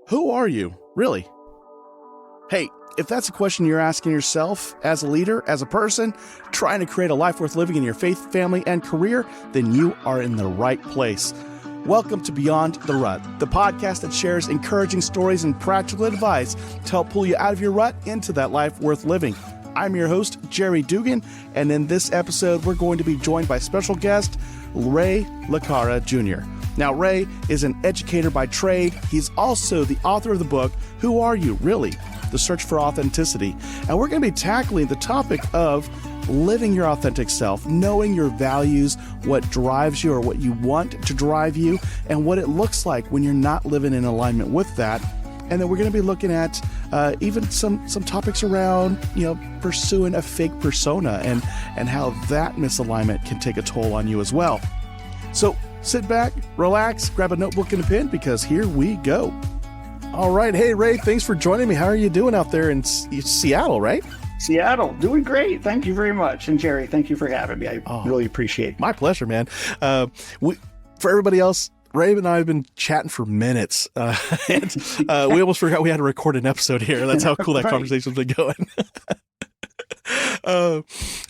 Who are you, really? Hey, if that's a question you're asking yourself as a leader, as a person, trying to create a life worth living in your faith, family, and career, then you are in the right place. Welcome to Beyond the Rut, the podcast that shares encouraging stories and practical advice to help pull you out of your rut into that life worth living. I'm your host, Jerry Dugan, and in this episode, we're going to be joined by special guest, Ray LaCara Jr. Now, Ray is an educator by trade. He's also the author of the book, Who Are You, Really? The Search for Authenticity. And we're going to be tackling the topic of living your authentic self, knowing your values, what drives you or what you want to drive you, and what it looks like when you're not living in alignment with that. And then we're going to be looking at even some topics around, pursuing a fake persona and how that misalignment can take a toll on you as well. So sit back, relax, grab a notebook and a pen, because here we go. All right. Hey, Ray, thanks for joining me. How are you doing out there in Seattle, right? Seattle, doing great. Thank you very much. And Jerry, thank you for having me. I really appreciate it. My pleasure, man. For everybody else, Ray and I have been chatting for minutes, and we almost forgot we had to record an episode here. That's how cool that conversation's been going.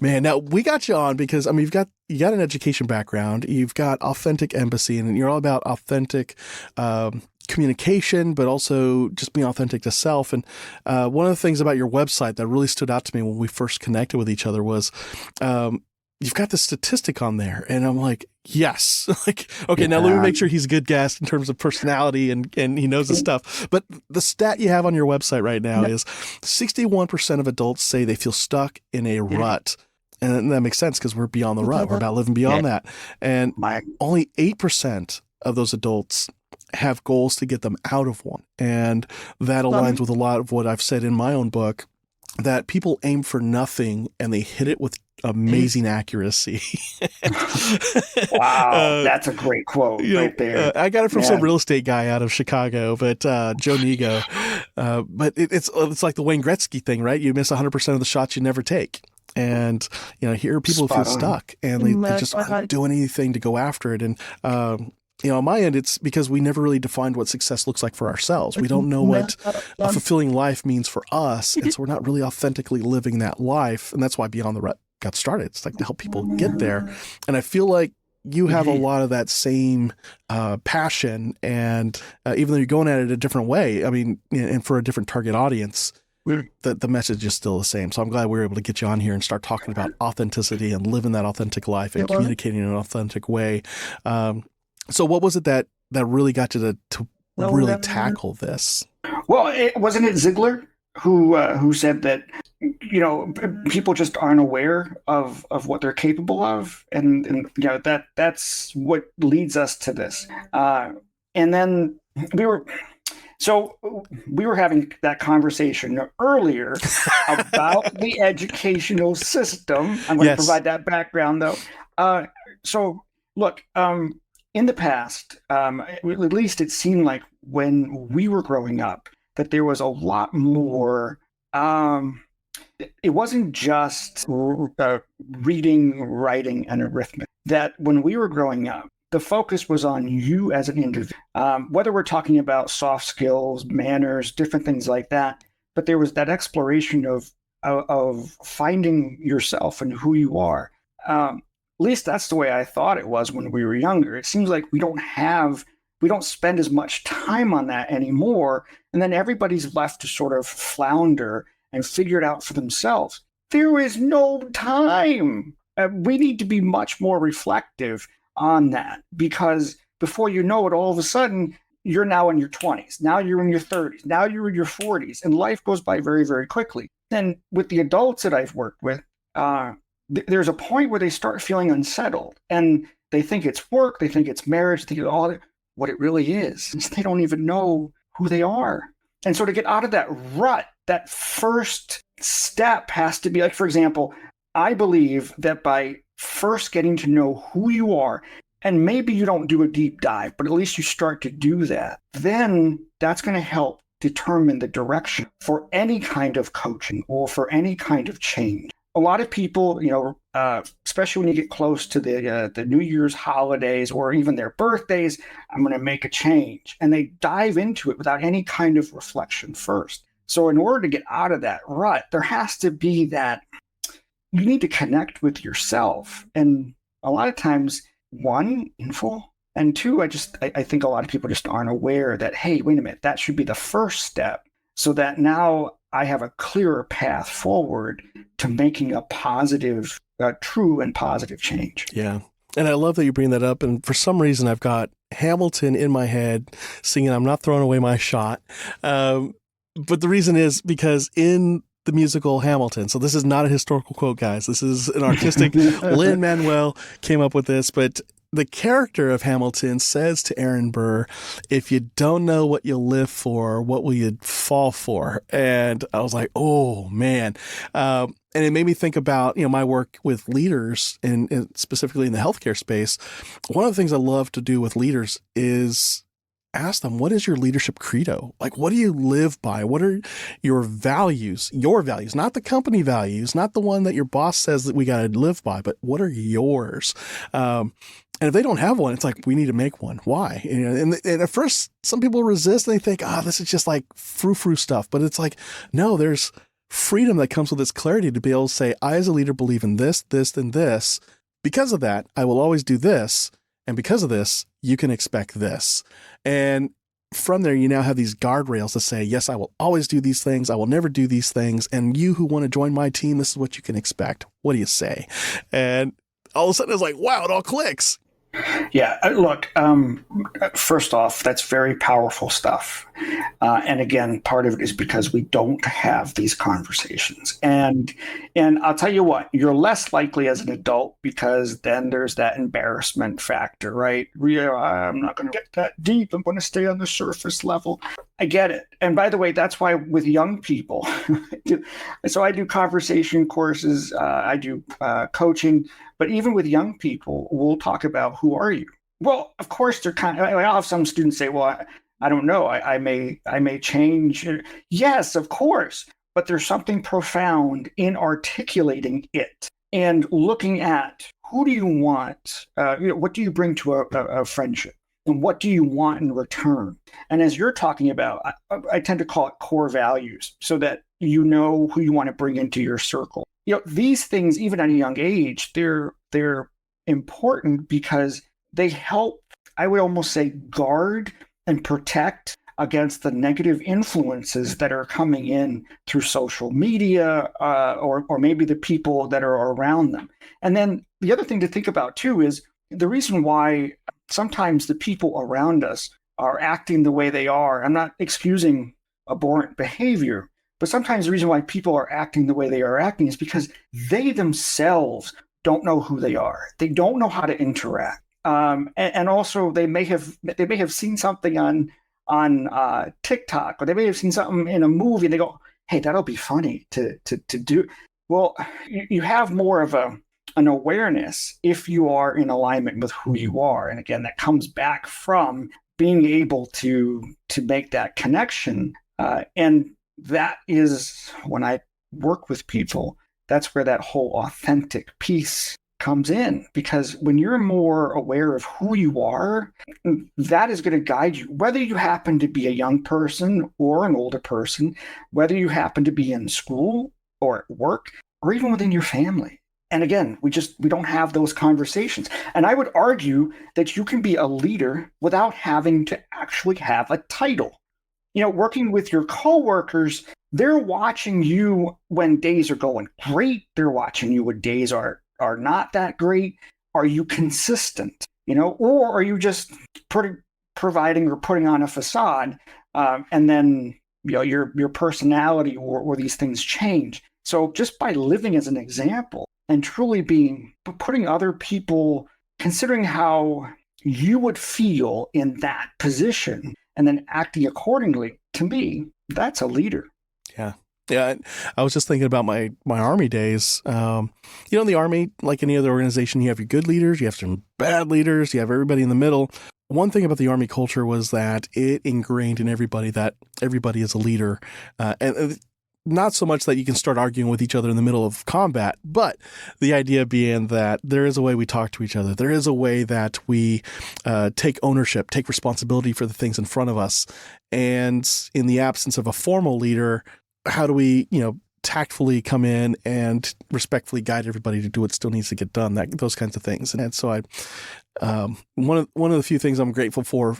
Man, now we got you on because you got an education background, you've got authentic empathy, and you're all about authentic communication, but also just being authentic to self. And one of the things about your website that really stood out to me when we first connected with each other was you've got the statistic on there, and I'm like, yes. Now let me make sure he's a good guest in terms of personality and he knows the stuff. But the stat you have on your website right now is 61% of adults say they feel stuck in a rut. And that makes sense because we're beyond the rut. We're about living beyond that. And only 8% of those adults have goals to get them out of one. And that aligns with a lot of what I've said in my own book, that people aim for nothing and they hit it with amazing accuracy. Wow, that's a great quote right there. I got it from some real estate guy out of Chicago, but Joe Nego. But it's like the Wayne Gretzky thing, right? You miss 100% of the shots you never take. And here are people who feel stuck and they just aren't doing anything to go after it. And on my end, it's because we never really defined what success looks like for ourselves. We don't know what a fulfilling life means for us. And so we're not really authentically living that life. And that's why Beyond the Rut got started. It's like to help people get there. And I feel like you have a lot of that same passion. And even though you're going at it a different way, and for a different target audience, the message is still the same. So I'm glad we were able to get you on here and start talking about authenticity and living that authentic life and communicating in an authentic way. So what was it that really got you to really tackle this? Well, wasn't it Ziegler who said that, people just aren't aware of what they're capable of. And that's what leads us to this. And then we were having that conversation earlier about the educational system. I'm going to provide that background though. So look, in the past, at least it seemed like when we were growing up, that there was a lot more. It wasn't just reading, writing, and arithmetic. That when we were growing up, the focus was on you as an individual. Whether we're talking about soft skills, manners, different things like that, but there was that exploration of finding yourself and who you are. At least that's the way I thought it was when we were younger. It seems like we don't spend as much time on that anymore. And then everybody's left to sort of flounder and figure it out for themselves. There is no time. We need to be much more reflective on that, because before you know it, all of a sudden, you're now in your 20s. Now you're in your 30s. Now you're in your 40s. And life goes by very, very quickly. And with the adults that I've worked with, there's a point where they start feeling unsettled, and they think it's work, they think it's marriage, they think all that. What it really is they don't even know who they are. And so to get out of that rut, that first step has to be, like, for example, I believe that by first getting to know who you are, and maybe you don't do a deep dive, but at least you start to do that, then that's going to help determine the direction for any kind of coaching or for any kind of change. a lot of people, especially when you get close to the New Year's holidays or even their birthdays, I'm going to make a change. And they dive into it without any kind of reflection first. So in order to get out of that rut, there has to be that you need to connect with yourself. And a lot of times, one, info, and two, I think a lot of people just aren't aware that, hey, wait a minute, that should be the first step so that now I have a clearer path forward to making a positive, true and positive change. Yeah. And I love that you bring that up. And for some reason, I've got Hamilton in my head singing, I'm not throwing away my shot. But the reason is because in the musical Hamilton, so this is not a historical quote, guys. This is an artistic, Lin-Manuel came up with this, but the character of Hamilton says to Aaron Burr, if you don't know what you'll live for, what will you fall for? And I was like, oh, man. And it made me think about, my work with leaders and specifically in the healthcare space. One of the things I love to do with leaders is ask them, what is your leadership credo? Like, what do you live by? What are your values, not the company values, not the one that your boss says that we got to live by, but what are yours? And if they don't have one, it's like, we need to make one. Why? And at first, some people resist and they think, this is just like frou-frou stuff. But it's like, no, there's freedom that comes with this clarity to be able to say, I as a leader believe in this, this, and this. Because of that, I will always do this. And because of this, you can expect this. And from there, you now have these guardrails to say, yes, I will always do these things. I will never do these things. And you who want to join my team, this is what you can expect. What do you say? And all of a sudden it's like, wow, it all clicks. Yeah, look, first off, that's very powerful stuff. And again, part of it is because we don't have these conversations. And I'll tell you what, you're less likely as an adult because then there's that embarrassment factor, right? I'm not going to get that deep. I'm going to stay on the surface level. I get it. And by the way, that's why with young people, so I do conversation courses, I do coaching. But even with young people, we'll talk about, who are you? Well, of course, they're I'll have some students say, well, I don't know. I may change. Yes, of course. But there's something profound in articulating it and looking at, who do you want? What do you bring to a friendship? And what do you want in return? And as you're talking about, I tend to call it core values, so that you know who you want to bring into your circle. These things, even at a young age, they're important because they help, I would almost say, guard and protect against the negative influences that are coming in through social media, or maybe the people that are around them. And then the other thing to think about too is the reason why sometimes the people around us are acting the way they are. I'm not excusing abhorrent behavior, but sometimes the reason why people are acting the way they are acting is because they themselves don't know who they are. They don't know how to interact. And also they may have seen something on TikTok, or they may have seen something in a movie and they go, hey, that'll be funny to do. Well, you have more of an awareness if you are in alignment with who you are. And again, that comes back from being able to make that connection. And that is, when I work with people, that's where that whole authentic piece comes in. Because when you're more aware of who you are, that is going to guide you, whether you happen to be a young person or an older person, whether you happen to be in school or at work, or even within your family. And again, we don't have those conversations. And I would argue that you can be a leader without having to actually have a title. Working with your coworkers, they're watching you when days are going great. They're watching you when days are not that great. Are you consistent? Or are you just providing or putting on a facade, and then your personality or these things change? So just by living as an example and truly putting other people, considering how you would feel in that position, and then acting accordingly, to me, that's a leader. Yeah. Yeah. I was just thinking about my Army days. In the Army, like any other organization, you have your good leaders, you have some bad leaders, you have everybody in the middle. One thing about the Army culture was that it ingrained in everybody that everybody is a leader. And not so much that you can start arguing with each other in the middle of combat, but the idea being that there is a way we talk to each other. There is a way that we take ownership, take responsibility for the things in front of us. And in the absence of a formal leader, how do we, tactfully come in and respectfully guide everybody to do what still needs to get done, those kinds of things. And so one of the few things I'm grateful for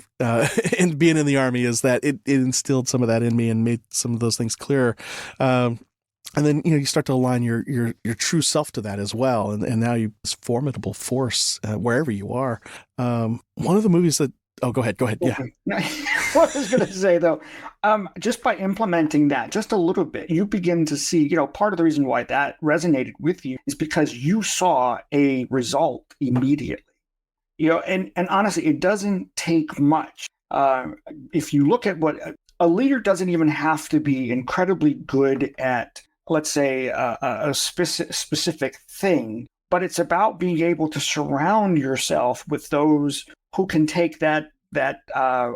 in being in the Army is that it instilled some of that in me and made some of those things clearer. And then, you start to align your true self to that as well. And now you're this formidable force wherever you are. One of the movies that, go ahead. Yeah. What I was going to say, though, just by implementing that just a little bit, you begin to see, part of the reason why that resonated with you is because you saw a result immediately. And honestly, it doesn't take much. If you look at what a leader doesn't even have to be incredibly good at, let's say, a specific thing, but it's about being able to surround yourself with those who can take that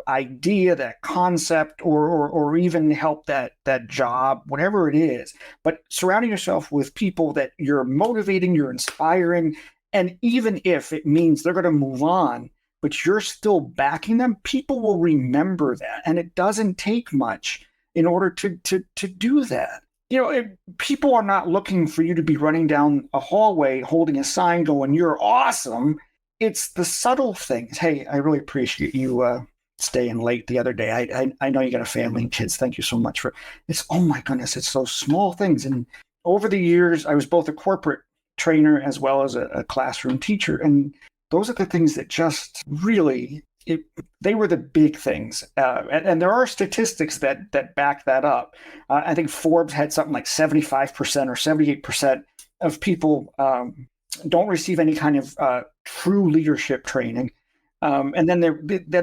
idea, that concept, or even help that job, whatever it is. But surrounding yourself with people that you're motivating, you're inspiring, and even if it means they're going to move on, but you're still backing them, people will remember that. And it doesn't take much in order to do that. People are not looking for you to be running down a hallway holding a sign going, "You're awesome." It's the subtle things. Hey, I really appreciate you staying late the other day. I know you got a family and kids. Thank you so much for it's. Oh my goodness, it's those small things. And over the years, I was both a corporate trainer as well as a classroom teacher, and those are the things that just really they were the big things. And there are statistics that back that up. I think Forbes had something like 75% or 78% of people don't receive any kind of true leadership training. And then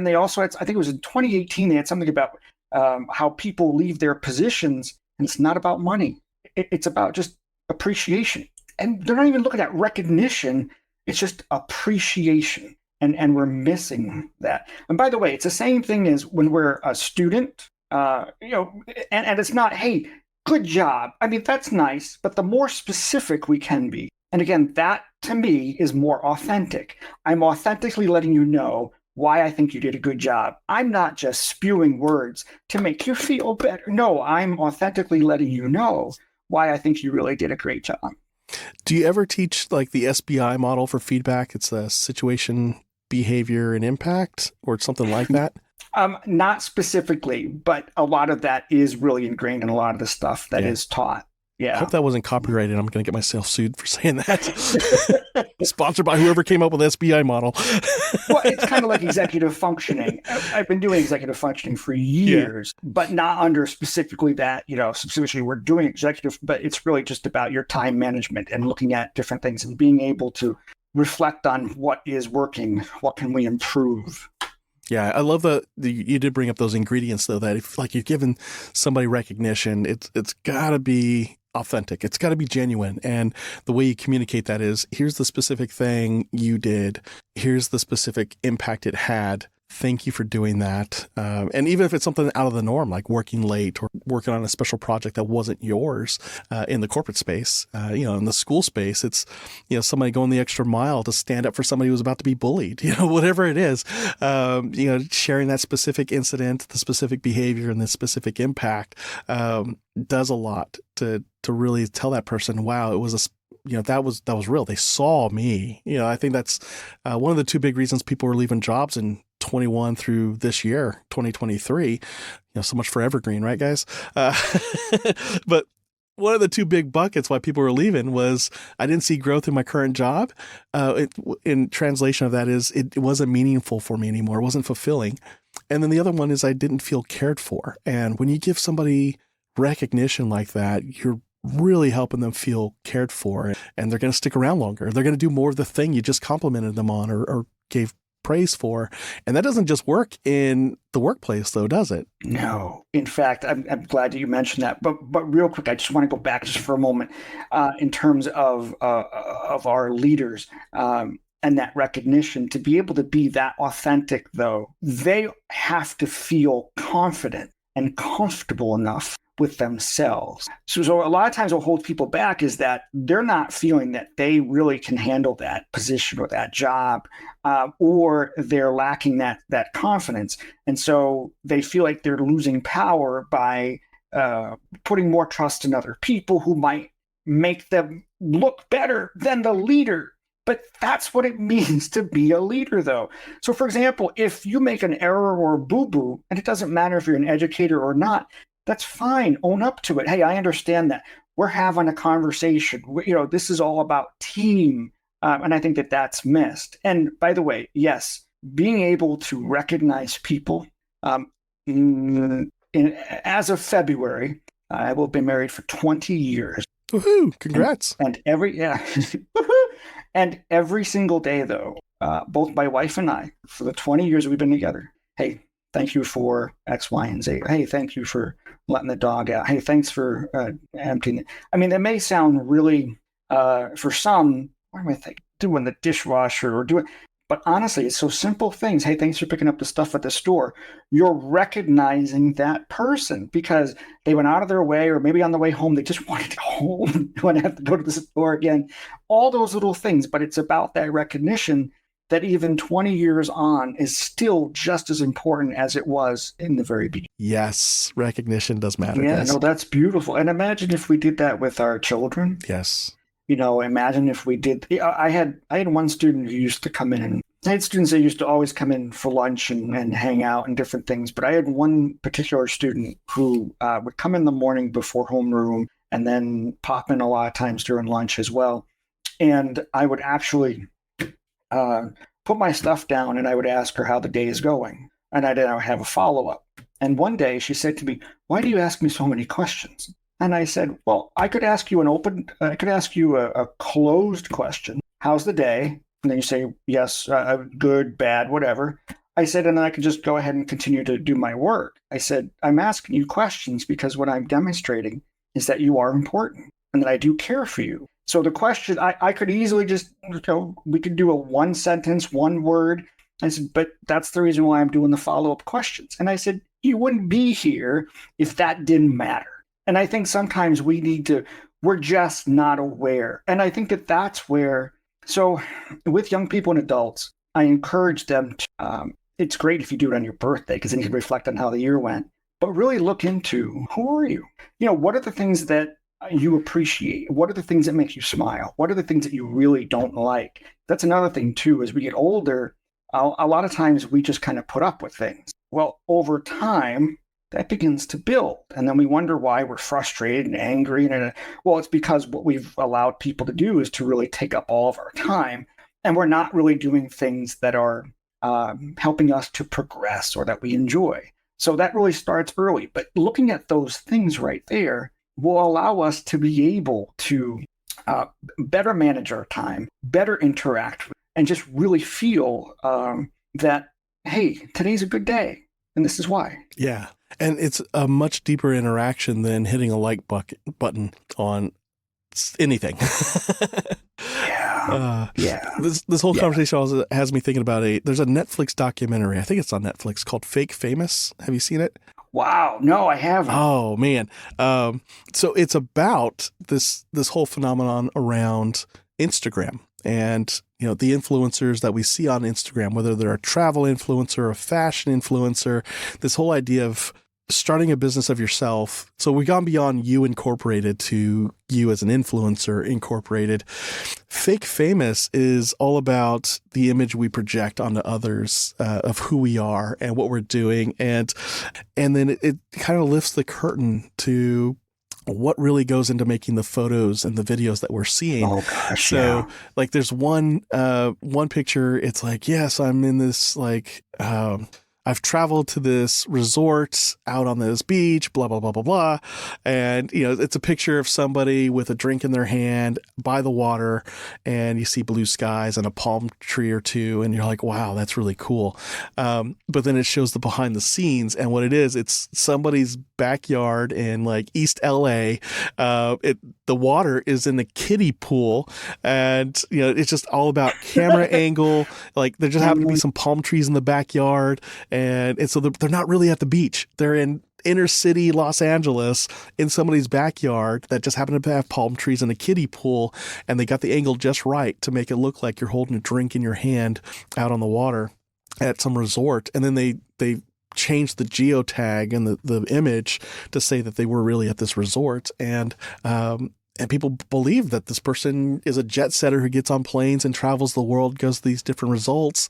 they also had, I think it was in 2018, they had something about how people leave their positions, and it's not about money. It's about just appreciation. And they're not even looking at recognition. It's just appreciation. And we're missing that. And by the way, it's the same thing as when we're a student, and it's not, hey, good job. I mean, that's nice, but the more specific we can be. And again, that to me is more authentic. I'm authentically letting you know why I think you did a good job. I'm not just spewing words to make you feel better. No, I'm authentically letting you know why I think you really did a great job. Do you ever teach like the SBI model for feedback? It's a situation, behavior, and impact, or something like that? Not specifically, but a lot of that is really ingrained in a lot of the stuff that is taught. Yeah. I hope that wasn't copyrighted. I'm going to get myself sued for saying that. Sponsored by whoever came up with the SBI model. Well, it's kind of like executive functioning. I've been doing executive functioning for years, but not under specifically that, specifically we're doing executive, but it's really just about your time management and looking at different things and being able to reflect on what is working, what can we improve. Yeah, I love that you did bring up those ingredients, though, that if you're giving somebody recognition, it's got to be authentic. It's got to be genuine. And the way you communicate that is, here's the specific thing you did. Here's the specific impact it had. Thank you for doing that. And even if it's something out of the norm, like working late or working on a special project that wasn't yours in the corporate space, in the school space, it's, somebody going the extra mile to stand up for somebody who was about to be bullied, whatever it is, sharing that specific incident, the specific behavior and the specific impact does a lot to really tell that person, wow, it was that was real. They saw me. I think that's one of the two big reasons people were leaving jobs in 21 through this year, 2023. So much for evergreen, right, guys? But one of the two big buckets why people were leaving was I didn't see growth in my current job. In translation of that is it wasn't meaningful for me anymore. It wasn't fulfilling. And then the other one is I didn't feel cared for. And when you give somebody recognition like that, you're really helping them feel cared for, and they're going to stick around longer. They're going to do more of the thing you just complimented them on or gave praise for. And that doesn't just work in the workplace, though, does it? No. In fact, I'm glad that you mentioned that. But real quick, I just want to go back just for a moment in terms of our leaders and that recognition. To be able to be that authentic, though, they have to feel confident and comfortable enough with themselves. So a lot of times what holds people back is that they're not feeling that they really can handle that position or that job, or they're lacking that confidence. And so they feel like they're losing power by putting more trust in other people who might make them look better than the leader. But that's what it means to be a leader, though. So, for example, if you make an error or a boo-boo, and it doesn't matter if you're an educator or not, that's fine. Own up to it. Hey, I understand that. We're having a conversation. This is all about team. And I think that that's missed. And by the way, yes, being able to recognize people. As of February, I will have been married for 20 years. Woohoo! Congrats. And every single day, though, both my wife and I, for the 20 years we've been together, hey, thank you for X, Y, and Z. Hey, thank you for letting the dog out. Hey, thanks for emptying it. I mean, it may sound really, for some, what am I thinking? Doing the dishwasher or doing, but honestly, it's so simple things. Hey, thanks for picking up the stuff at the store. You're recognizing that person because they went out of their way, or maybe on the way home, they just wanted to go home, want to have to go to the store again. All those little things, but it's about that recognition that even 20 years on is still just as important as it was in the very beginning. Yes, recognition does matter. Yeah, guys. no, that's beautiful. And imagine if we did that with our children. Yes. Imagine if we did. I had one student who used to come in, and I had students that used to always come in for lunch and hang out and different things. But I had one particular student who would come in the morning before homeroom and then pop in a lot of times during lunch as well. And I would actually put my stuff down and I would ask her how the day is going. And I would have a follow-up. And one day she said to me, "Why do you ask me so many questions?" And I said, well, I could ask you a closed question. How's the day? And then you say, yes, good, bad, whatever. I said, and then I could just go ahead and continue to do my work. I said, I'm asking you questions because what I'm demonstrating is that you are important and that I do care for you. So the question, I could easily just, we could do a one sentence, one word. I said, but that's the reason why I'm doing the follow-up questions. And I said, you wouldn't be here if that didn't matter. And I think sometimes we're just not aware. And I think that that's where, so with young people and adults, I encourage them to, it's great if you do it on your birthday because then you can reflect on how the year went, but really look into who are you? What are the things that you appreciate? What are the things that make you smile? What are the things that you really don't like? That's another thing too, as we get older, a lot of times we just kind of put up with things. Well, over time, that begins to build. And then we wonder why we're frustrated and angry. Well, it's because what we've allowed people to do is to really take up all of our time. And we're not really doing things that are helping us to progress or that we enjoy. So that really starts early. But looking at those things right there will allow us to be able to better manage our time, better interact, and just really feel that, hey, today's a good day. And this is why. Yeah. And it's a much deeper interaction than hitting a like button on anything. Yeah. This whole conversation also has me thinking about there's a Netflix documentary. I think it's on Netflix called Fake Famous. Have you seen it? Wow. No, I haven't. Oh, man. So it's about this whole phenomenon around Instagram and, the influencers that we see on Instagram, whether they're a travel influencer, a fashion influencer, this whole idea of starting a business of yourself. So we've gone beyond you incorporated to you as an influencer incorporated. Fake famous is all about the image we project onto others of who we are and what we're doing. And then it kind of lifts the curtain to what really goes into making the photos and the videos that we're seeing. Oh gosh, so like there's one picture, it's like, yes, I'm in this I've traveled to this resort out on this beach, blah, blah, blah, blah, blah. And, it's a picture of somebody with a drink in their hand by the water, and you see blue skies and a palm tree or two, and you're like, wow, that's really cool. But then it shows the behind the scenes, and what it is, it's somebody's backyard in like East LA. The water is in the kiddie pool, and, it's just all about camera angle. Like there just happen to be some palm trees in the backyard, And so they're not really at the beach. They're in inner city Los Angeles in somebody's backyard that just happened to have palm trees and a kiddie pool. And they got the angle just right to make it look like you're holding a drink in your hand out on the water at some resort. And then they changed the geotag and the image to say that they were really at this resort. And people believe that this person is a jet setter who gets on planes and travels the world, goes to these different resorts.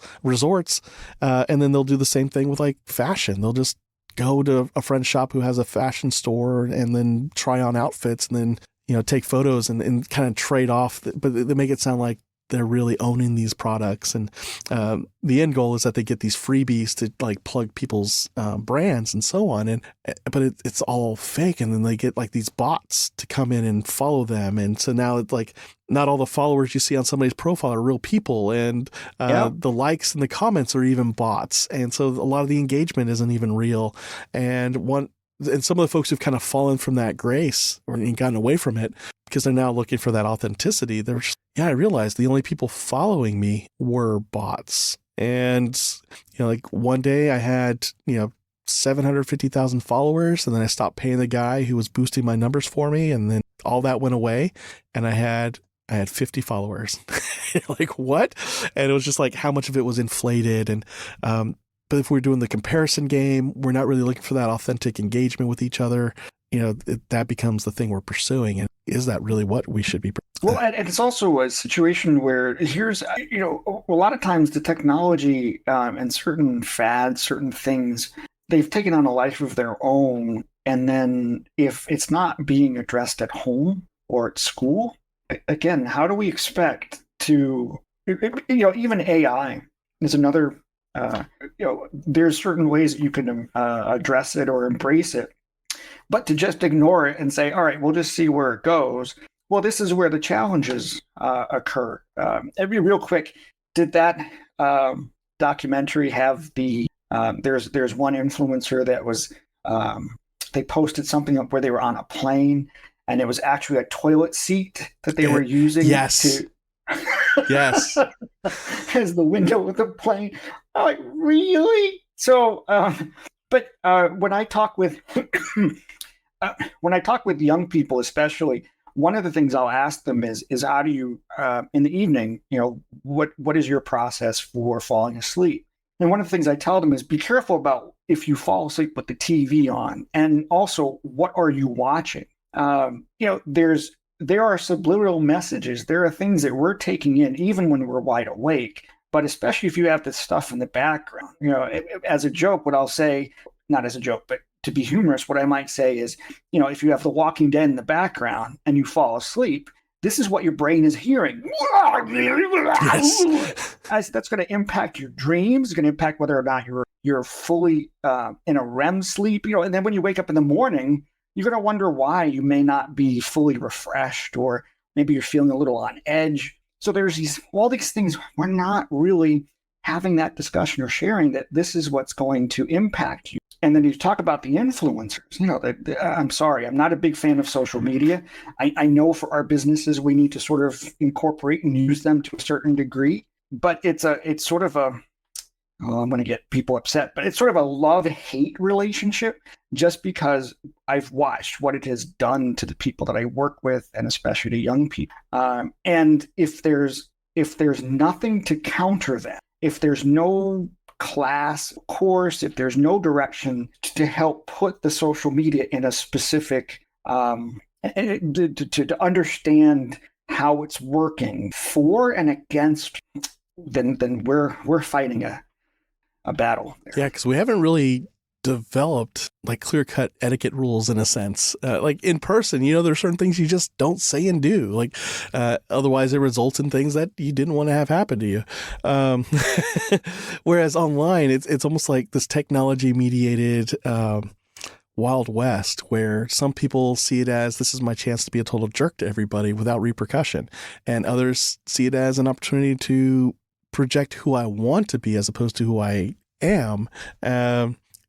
And then they'll do the same thing with like fashion. They'll just go to a friend's shop who has a fashion store and then try on outfits and then, take photos and kind of trade off. But they make it sound like they're really owning these products. And the end goal is that they get these freebies to like plug people's brands and so on. But it's all fake. And then they get like these bots to come in and follow them. And so now it's like not all the followers you see on somebody's profile are real people. And the likes and the comments are even bots. And so a lot of the engagement isn't even real. And some of the folks who've kind of fallen from that grace or gotten away from it because they're now looking for that authenticity. They're just, I realized the only people following me were bots. And, like one day I had, 750,000 followers, and then I stopped paying the guy who was boosting my numbers for me. And then all that went away and I had 50 followers. Like what? And it was just like how much of it was inflated. And, but if we're doing the comparison game, we're not really looking for that authentic engagement with each other. That becomes the thing we're pursuing. And is that really what we should be pursuing? Well, and it's also a situation where here's, a lot of times the technology and certain fads, certain things, they've taken on a life of their own. And then if it's not being addressed at home or at school, again, how do we expect to, even AI is another, there's certain ways that you can address it or embrace it. But to just ignore it and say, all right, we'll just see where it goes. Well, this is where the challenges occur. Real quick, did that documentary have the, there's one influencer that was, they posted something up where they were on a plane and it was actually a toilet seat that they were using. Yes. Yes. As the window with the plane. I'm like, really? So, but when I talk with young people, especially, one of the things I'll ask them is how do you, in the evening, what is your process for falling asleep? And one of the things I tell them is be careful about if you fall asleep with the TV on, and also what are you watching? There are subliminal messages. There are things that we're taking in even when we're wide awake. But especially if you have this stuff in the background, as a joke, what I'll say, not as a joke, but to be humorous, what I might say is, if you have The Walking Dead in the background and you fall asleep, this is what your brain is hearing. Yes. That's going to impact your dreams. It's going to impact whether or not you're fully in a REM sleep. And then when you wake up in the morning, you're going to wonder why you may not be fully refreshed, or maybe you're feeling a little on edge. So there's all these things we're not really having that discussion or sharing, that this is what's going to impact you. And then you talk about the influencers. I'm sorry, I'm not a big fan of social media. I know for our businesses, we need to sort of incorporate and use them to a certain degree. But it's sort of a, I'm going to get people upset, but it's sort of a love-hate relationship, just because I've watched what it has done to the people that I work with, and especially to young people. And if there's nothing to counter that, if there's no class, course, if there's no direction to help put the social media in a specific, to understand how it's working for and against, then we're fighting a battle there. Yeah, because we haven't really developed like clear-cut etiquette rules in a sense. Like in person, there's certain things you just don't say and do. Like otherwise it results in things that you didn't want to have happen to you. Whereas online, it's almost like this technology-mediated Wild West, where some people see it as, this is my chance to be a total jerk to everybody without repercussion. And others see it as an opportunity to project who I want to be as opposed to who I am,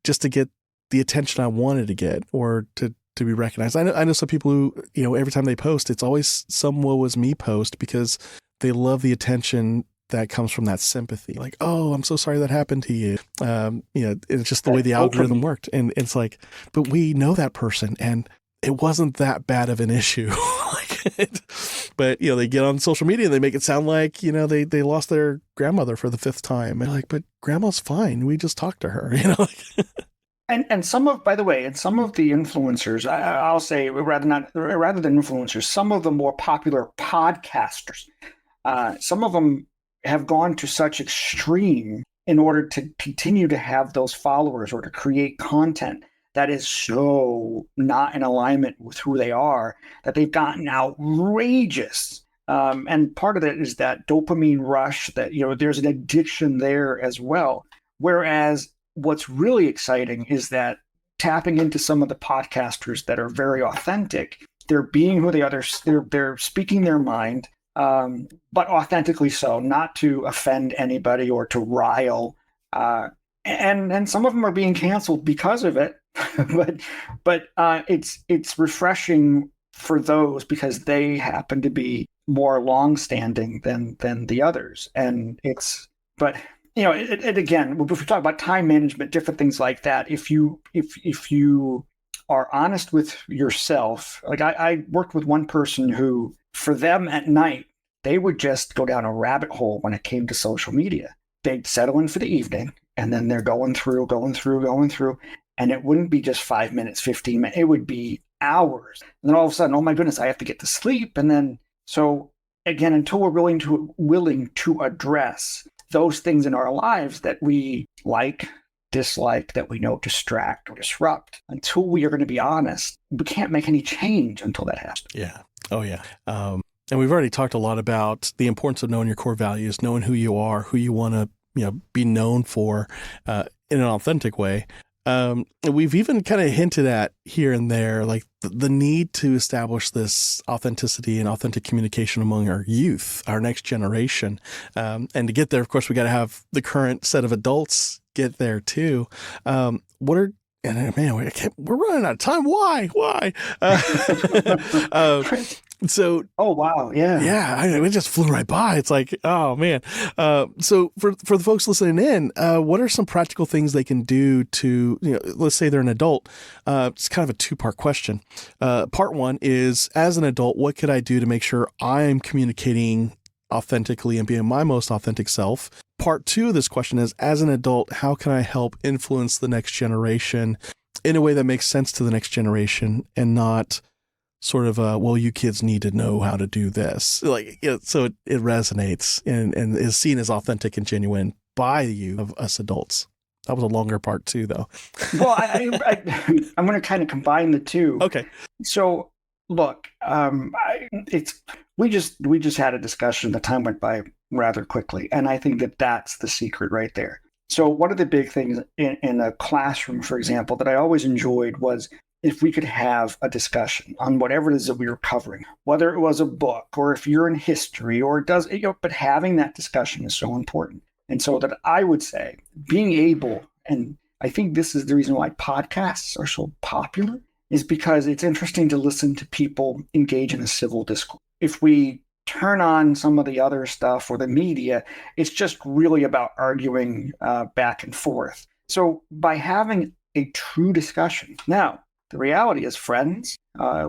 just to get the attention I wanted to get, or to be recognized. I know some people who, every time they post, it's always some woe is me post, because they love the attention that comes from that sympathy. Like, oh, I'm so sorry that happened to you. It's just the way the algorithm worked. And it's like, but we know that person and it wasn't that bad of an issue. But they get on social media and they make it sound like, they lost their grandmother for the 5th time. And like, but grandma's fine. We just talked to her, And some of, by the way, and some of the influencers, I'll say rather than influencers, some of the more popular podcasters, some of them have gone to such extreme in order to continue to have those followers or to create content that is so not in alignment with who they are that they've gotten outrageous. And part of it is that dopamine rush that, there's an addiction there as well. Whereas what's really exciting is that tapping into some of the podcasters that are very authentic, they're being who they are, they're speaking their mind, but authentically so, not to offend anybody or to rile. And some of them are being canceled because of it, but it's refreshing for those because they happen to be more long-standing than the others, and it again, if we talk about time management, different things like that, if you are honest with yourself, like I worked with one person who, for them at night, they would just go down a rabbit hole when it came to social media. They'd settle in for the evening, and then they're going through, and it wouldn't be just 5 minutes, 15 minutes. It would be hours. And then all of a sudden, oh my goodness, I have to get to sleep. And then, so again, until we're willing to address those things in our lives that we like, dislike, that we know distract or disrupt, until we are going to be honest, we can't make any change until that happens. Yeah. Oh, yeah. And we've already talked a lot about the importance of knowing your core values, knowing who you are, who you want to be known for in an authentic way. We've even kind of hinted at here and there, like the need to establish this authenticity and authentic communication among our youth, our next generation. And to get there, of course, we got to have the current set of adults get there too. We're running out of time. Why? So, oh wow, yeah, it just flew right by. It's like, oh man. So for the folks listening in, what are some practical things they can do to, let's say they're an adult? It's kind of a 2-part question. Part 1 is, as an adult, what could I do to make sure I'm communicating authentically and being my most authentic self? Part 2 of this question is, as an adult, how can I help influence the next generation in a way that makes sense to the next generation and not sort of well, you kids need to know how to do this. So it resonates and is seen as authentic and genuine by you, of us adults. That was a longer part too, though. Well, I'm going to kind of combine the two. Okay. So look, we just had a discussion. The time went by rather quickly, and I think that's the secret right there. So one of the big things in a classroom, for example, that I always enjoyed was if we could have a discussion on whatever it is that we were covering, whether it was a book or if you're in history or but having that discussion is so important. And so that I would say being able, and I think this is the reason why podcasts are so popular, is because it's interesting to listen to people engage in a civil discourse. If we turn on some of the other stuff or the media, it's just really about arguing back and forth. So by having a true discussion, now, the reality is friends.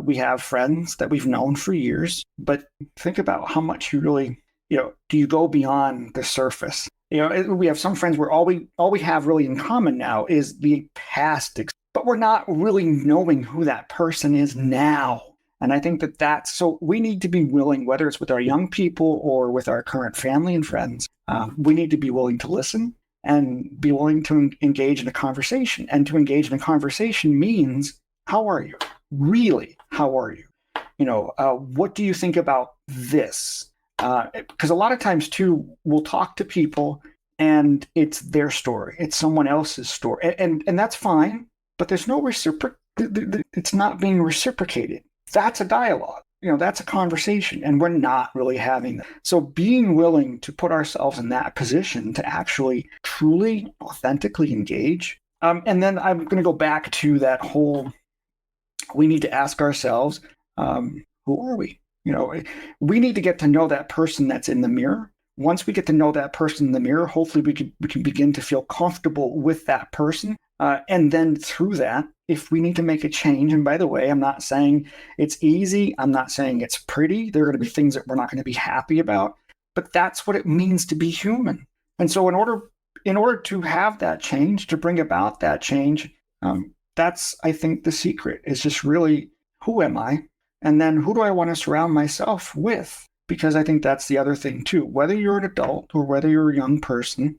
We have friends that we've known for years, but think about how much you really, do you go beyond the surface? We have some friends where all we have really in common now is the past, but we're not really knowing who that person is now. And I think so we need to be willing, whether it's with our young people or with our current family and friends, we need to be willing to listen and be willing to engage in a conversation. And to engage in a conversation means, how are you? Really, how are you? What do you think about this? Because a lot of times, too, we'll talk to people and it's their story. It's someone else's story. And that's fine, but there's no it's not being reciprocated. That's a dialogue. That's a conversation, and we're not really having that. So being willing to put ourselves in that position to actually truly, authentically engage. And then I'm going to go back to that whole, we need to ask ourselves, who are we? We need to get to know that person that's in the mirror. once we get to know that person in the mirror, hopefully we can begin to feel comfortable with that person. And then through that, if we need to make a change, and by the way, I'm not saying it's easy. I'm not saying it's pretty. There are going to be things that we're not going to be happy about, but that's what it means to be human. And so in order to have that change, to bring about that change, that's, I think, the secret is just really, who am I? And then who do I want to surround myself with? Because I think that's the other thing too. Whether you're an adult or whether you're a young person,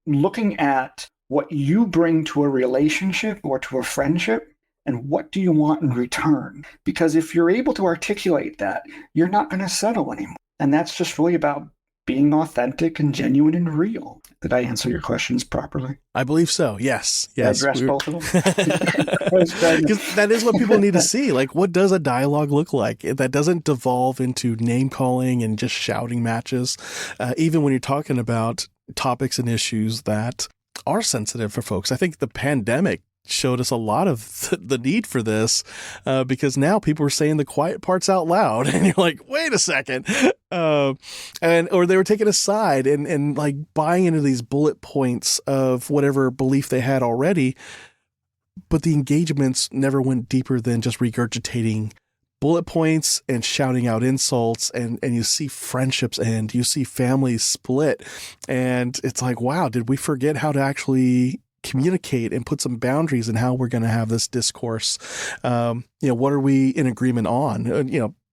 looking at what you bring to a relationship or to a friendship, and what do you want in return? Because if you're able to articulate that, you're not going to settle anymore. And that's just really about being authentic and genuine and real. Did I answer your questions properly? I believe so. Yes. Yes. Address both of them. Because that is what people need to see. Like, what does a dialogue look like that doesn't devolve into name calling and just shouting matches? Even when you're talking about topics and issues that are sensitive for folks. I think the pandemic showed us a lot of the need for this, because now people are saying the quiet parts out loud, and you're like, wait a second. Or they were taking a side and like buying into these bullet points of whatever belief they had already. But the engagements never went deeper than just regurgitating bullet points and shouting out insults, and you see friendships end, you see families split. And it's like, wow, did we forget how to actually communicate and put some boundaries in how we're going to have this discourse? What are we in agreement on?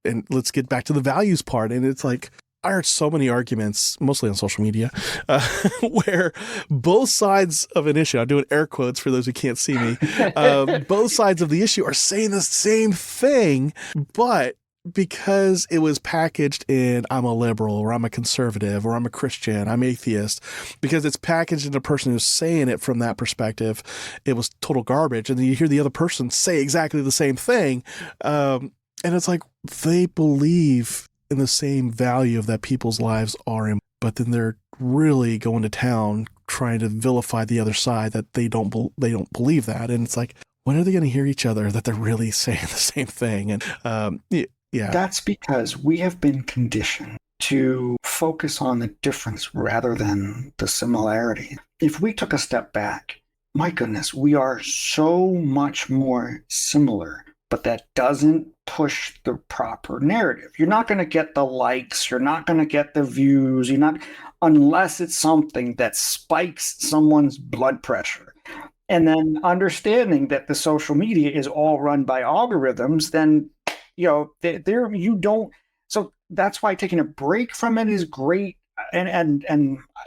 And let's get back to the values part. And it's like, I heard so many arguments, mostly on social media, where both sides of an issue, I'm doing air quotes for those who can't see me, both sides of the issue are saying the same thing, but because it was packaged in I'm a liberal or I'm a conservative or I'm a Christian, I'm atheist, because it's packaged in a person who's saying it from that perspective, it was total garbage. And then you hear the other person say exactly the same thing. And it's like, they believe in the same value of that people's lives are in, but then they're really going to town trying to vilify the other side that they don't believe that. And it's like, when are they going to hear each other that they're really saying the same thing? And yeah, that's because we have been conditioned to focus on the difference rather than the similarity. If we took a step back, my goodness, we are so much more similar, but that doesn't push the proper narrative. You're not going to get the likes. You're not going to get the views. Unless it's something that spikes someone's blood pressure. And then understanding that the social media is all run by algorithms, then, so that's why taking a break from it is great. And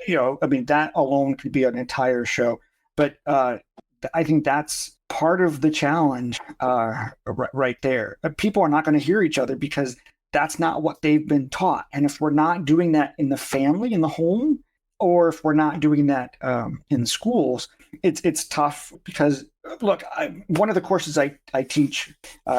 that alone could be an entire show. But I think that's part of the challenge right there. People are not going to hear each other because that's not what they've been taught. And if we're not doing that in the family, in the home, or if we're not doing that in schools, it's tough because, look, one of the courses I teach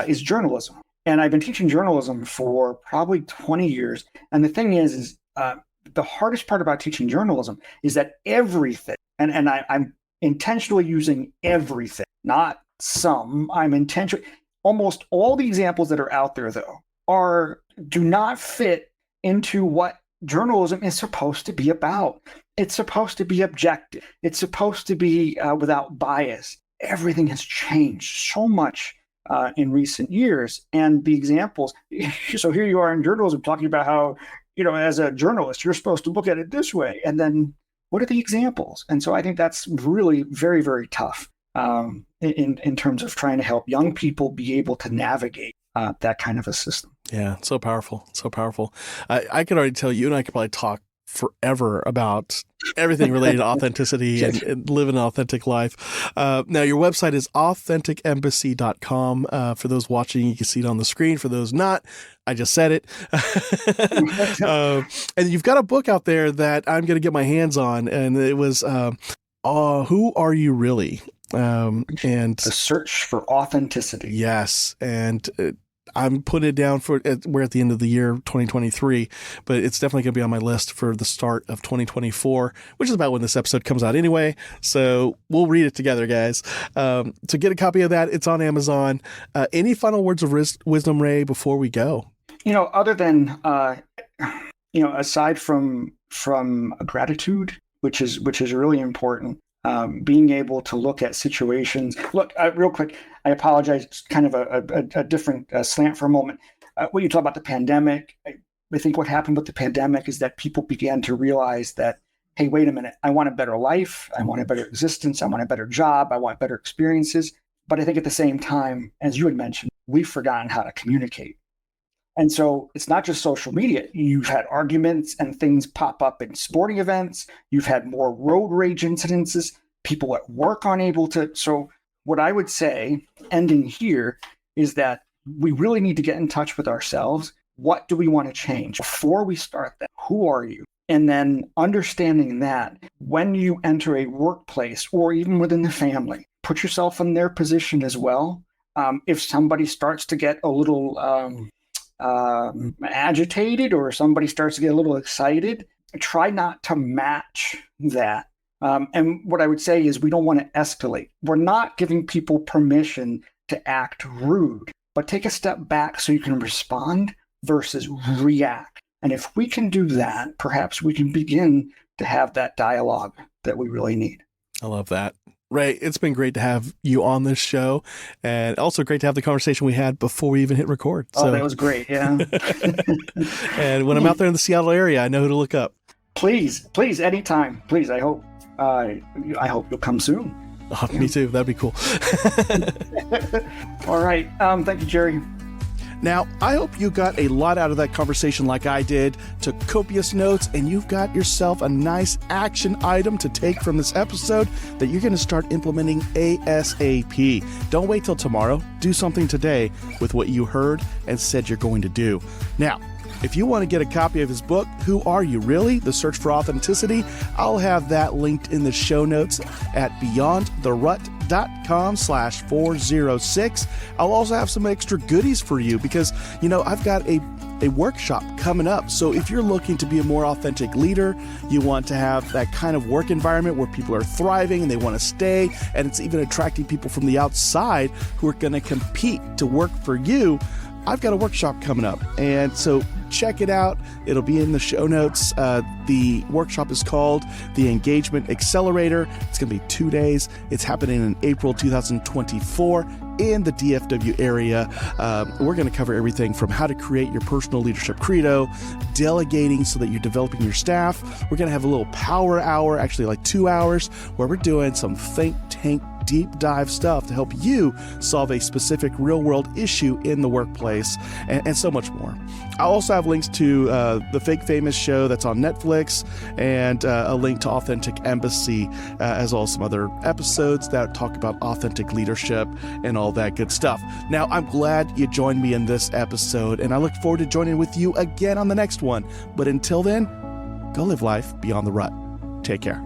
is journalism. And I've been teaching journalism for probably 20 years. And the thing is the hardest part about teaching journalism is that everything, and I'm intentionally using everything, not some. Almost all the examples that are out there, though, do not fit into what journalism is supposed to be about. It's supposed to be objective. It's supposed to be without bias. Everything has changed so much in recent years. And the examples, so here you are in journalism talking about how, as a journalist, you're supposed to look at it this way. And then what are the examples? And so I think that's really very, very tough in terms of trying to help young people be able to navigate that kind of a system. Yeah, so powerful, so powerful. I could already tell you and I could probably talk forever about everything related to authenticity and living an authentic life. Now, your website is AuthenticEmbassy.com. For those watching, you can see it on the screen. For those not, I just said it. And you've got a book out there that I'm going to get my hands on, and it was Who Are You Really? And The Search for Authenticity. Yes, and I'm putting it down we're at the end of the year, 2023, but it's definitely going to be on my list for the start of 2024, which is about when this episode comes out anyway. So we'll read it together, guys. To get a copy of that, it's on Amazon. Any final words of wisdom, Ray, before we go? Other than aside from gratitude, which is really important, being able to look at situations. Look, real quick, I apologize, kind of a different slant for a moment. When you talk about the pandemic, I think what happened with the pandemic is that people began to realize that, hey, wait a minute, I want a better life, I want a better existence, I want a better job, I want better experiences. But I think at the same time, as you had mentioned, we've forgotten how to communicate. And so it's not just social media. You've had arguments and things pop up in sporting events. You've had more road rage incidences, people at work unable to. So what I would say, ending here, is that we really need to get in touch with ourselves. What do we want to change? Before we start that, who are you? And then understanding that when you enter a workplace or even within the family, put yourself in their position as well. If somebody starts to get a little agitated or somebody starts to get a little excited, try not to match that. And what I would say is we don't want to escalate. We're not giving people permission to act rude, but take a step back so you can respond versus react. And if we can do that, perhaps we can begin to have that dialogue that we really need. I love that. Ray, it's been great to have you on this show, and also great to have the conversation we had before we even hit record. Oh, that was great. Yeah. And when I'm out there in the Seattle area, I know who to look up. Please, anytime. Please, I hope you'll come soon. Oh, me too. That'd be cool. All right. Thank you, Jerry. Now, I hope you got a lot out of that conversation like I did, took copious notes, and you've got yourself a nice action item to take from this episode that you're going to start implementing ASAP. Don't wait till tomorrow. Do something today with what you heard and said you're going to do. Now, if you want to get a copy of his book, Who Are You Really? The Search for Authenticity, I'll have that linked in the show notes at beyondtherut.com/406. I'll also have some extra goodies for you because, I've got a workshop coming up. So if you're looking to be a more authentic leader, you want to have that kind of work environment where people are thriving and they want to stay, and it's even attracting people from the outside who are going to compete to work for you, I've got a workshop coming up, and so check it out. It'll be in the show notes. The workshop is called the Engagement Accelerator. It's going to be 2 days. It's happening in April 2024 in the DFW area. We're going to cover everything from how to create your personal leadership credo, delegating so that you're developing your staff. We're going to have a little power hour, actually like 2 hours, where we're doing some think tank deep dive stuff to help you solve a specific real world issue in the workplace, and so much more. I'll also have links to the Fake Famous show that's on Netflix, and a link to Authentic Embassy, as well as some other episodes that talk about authentic leadership and all that good stuff. Now, I'm glad you joined me in this episode, and I look forward to joining with you again on the next one. But until then, go live life beyond the rut. Take care.